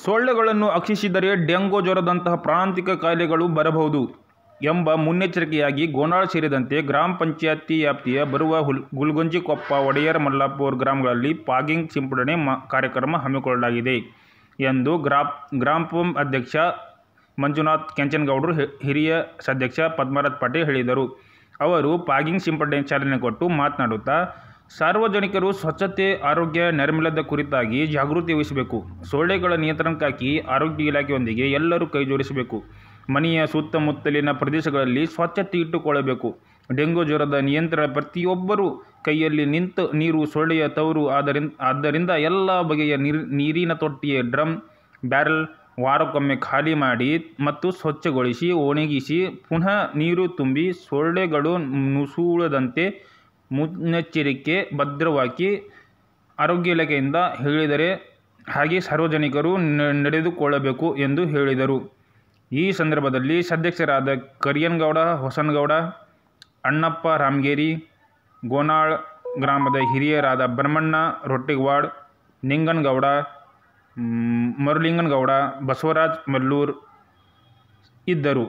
ಸೊಳ್ಳೆಗಳನ್ನು ಭಕ್ಷಿಸಿದರೆ dengue ಜ್ವರದಂತಹ ಪ್ರಾಣಾಂತಿಕ ಕಾಯಿಲೆಗಳು ಬರಬಹುದು ಎಂಬ ಮುನ್ನೆಚ್ಚರಿಕೆಯಾಗಿ ಗೋನಾಳ ಸೇರಿದಂತೆ ಗ್ರಾಮ ಪಂಚಾಯತಿ ವ್ಯಾಪ್ತಿಯ ಬರುವ ಗುಲ್ಗುಂಜಿಕೊಪ್ಪ, ಒಡೆಯರ್ ಮಲ್ಲಾಪುರ ಗ್ರಾಮಗಳಲ್ಲಿ ಫಾಗಿಂಗ್ ಸಿಂಪಡಣೆ ಕಾರ್ಯಕ್ರಮ ಹಮ್ಮಿಕೊಳ್ಳಲಾಗಿದೆ ಎಂದು ಗ್ರಾಪಂ ಅಧ್ಯಕ್ಷ ಮಂಜುನಾಥ್ ಕೆಂಚನಗೌಡರು, ಹಿರಿಯ ಸದಸ್ಯ ಪದ್ಮರಾಜ್ ಪಾಟೀಲ್ ಹೇಳಿದರು. ಅವರು ಫಾಗಿಂಗ್ ಸಿಂಪಡಣೆ ಚಾಲನೆ ಕೊಟ್ಟು ಮಾತನಾಡುತ್ತಾ, ಸಾರ್ವಜನಿಕರು ಸ್ವಚ್ಛತೆ, ಆರೋಗ್ಯ, ನೈರ್ಮಲ್ಯದ ಕುರಿತಾಗಿ ಜಾಗೃತಿ ವಹಿಸಬೇಕು. ಸೊಳ್ಳೆಗಳ ನಿಯಂತ್ರಣಕ್ಕಾಗಿ ಆರೋಗ್ಯ ಇಲಾಖೆಯೊಂದಿಗೆ ಎಲ್ಲರೂ ಕೈಜೋಡಿಸಬೇಕು. ಮನೆಯ ಸುತ್ತಮುತ್ತಲಿನ ಪ್ರದೇಶಗಳಲ್ಲಿ ಸ್ವಚ್ಛತೆ ಇಟ್ಟುಕೊಳ್ಳಬೇಕು. ಡೆಂಗು ಜ್ವರದ ನಿಯಂತ್ರಣ ಪ್ರತಿಯೊಬ್ಬರೂ ಕೈಯಲ್ಲಿ ನಿಂತ ನೀರು ಸೊಳ್ಳೆಯ ತವರು. ಆದ್ದರಿಂದ ಎಲ್ಲ ಬಗೆಯ ನೀರಿನ ತೊಟ್ಟಿ, ಡ್ರಮ್, ಬ್ಯಾರಲ್ ವಾರಕ್ಕೊಮ್ಮೆ ಖಾಲಿ ಮಾಡಿ ಮತ್ತು ಸ್ವಚ್ಛಗೊಳಿಸಿ ಒಣಗಿಸಿ ಪುನಃ ನೀರು ತುಂಬಿ ಸೊಳ್ಳೆಗಳು ನುಸುಳದಂತೆ ಮುನ್ನೆಚ್ಚರಿಕೆ ಭದ್ರವಾಗಿ ಆರೋಗ್ಯ ಇಲಾಖೆಯಿಂದ ಹೇಳಿದರೆ ಹಾಗೆ ಸಾರ್ವಜನಿಕರು ನಡೆದುಕೊಳ್ಳಬೇಕು ಎಂದು ಹೇಳಿದರು. ಈ ಸಂದರ್ಭದಲ್ಲಿ ಸದಸ್ಯರಾದ ಕರಿಯನಗೌಡ, ಹೊಸನಗೌಡ, ಅಣ್ಣಪ್ಪ ರಾಮಗೇರಿ, ಗೋನಾಳ ಗ್ರಾಮದ ಹಿರಿಯರಾದ ಭರಮಣ್ಣ ರೊಟ್ಟಿಗವಾಡ್, ನಿಂಗನಗೌಡ, ಮರುಲಿಂಗನಗೌಡ, ಬಸವರಾಜ್ ಮಲ್ಲೂರ್ ಇದ್ದರು.